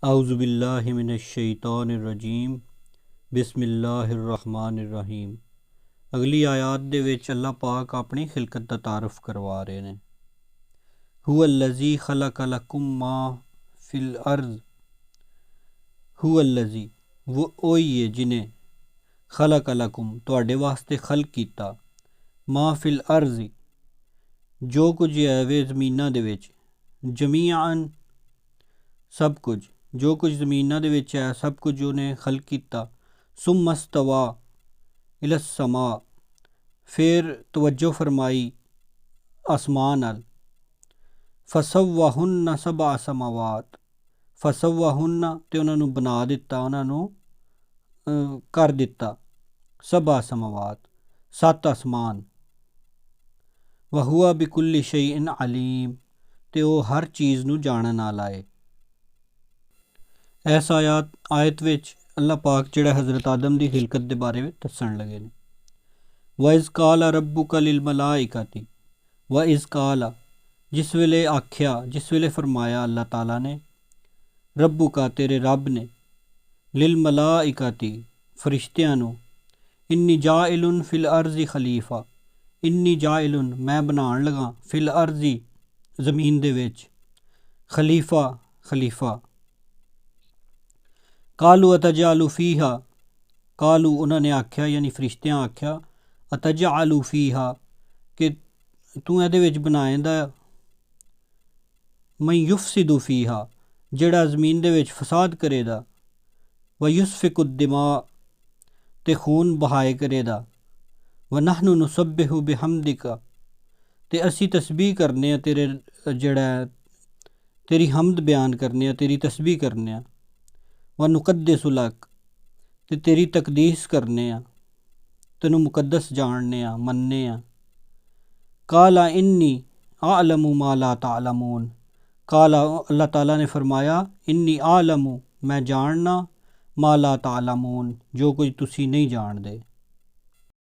औज़ुबिल्लाहि मिनश्शैतानिर्रजीम बिस्मिल्लाहिर्रहमानिर्रहीम। अगली आयात दे विच अल्लाह पाक अपनी खिलकत दा तारफ करवा रहे ने। हुवल्लज़ी खलक़ लकुम मा फिल अर्ज़, हुवल्लज़ी वो ओही है जिन्हें खलक़ लकुम तुहाडे वास्ते खल्क कीता, मा फिल अर्ज़ जो कुछ है वे ज़मीनां दे विच, जमीअन सब कुछ, जो कुछ ज़मीनां दे विच है सब कुछ उन्हें खल्क कीता। सुम्मस्तवा इलस्समा फिर तवज्जो फरमाई आसमान अल, फसव्वाहुन्ना सबआ समावात, फसव्वाहुन्ना ते उन्हां नूं बना दिता, उन्हां नूं कर दिता, सबआ समावात सत्त आसमान, वहुआ बिकुल्ली शैइन अलीम ते ओह हर चीज़ नूं जानन आला है। इस आयत विच अल्लाह पाक जिहड़ा हज़रत आदम दी खिलकत दे बारे में दस्सण लगे ने। वइज़ काला रब्बुका लिल मलाइकति, वइज़ काला जिस वेले आख्या, जिस वेले फरमाया अल्लाह ताला ने, रब्बुका तेरे रब ने, लिल मलाइकति फरिश्तियां नूं, इन्नी जाइलुन फिल अर्ज़ी खलीफा, इन्नी जाइलुन मैं बनाण लगा, फिल अर्ज़ी ज़मीन दे विच, खलीफा खलीफा। कालू अतजालू फीहा, कालू उन्होंने आख्या यानी फरिश्तियां आख्या, अतजालू फीहा कि तू एहदे विच बनाएंदा मैं युफसिदु फीहा जेड़ा ज़मीन दे विच फसाद करेदा, व युसफिकु दिमा ते खून बहाए करेदा, व नहनु नुसब्बिहु बिहम्दिका ते असी तस्बीह करने तेरे जेड़ा तेरी हमद बयान करने, तेरी तस्बीह करने, व नुकद्दिसु लक ते तेरी तकदीस करने, तेनू मुकद्दस जानने, मनने। काला इन्नी आलमु मा ला तालमून, काला अल्लाह ताला ने फरमाया, इन्नी आलमु मैं जानना, मा ला तालमून जो कुछ तुसी नहीं जानदे।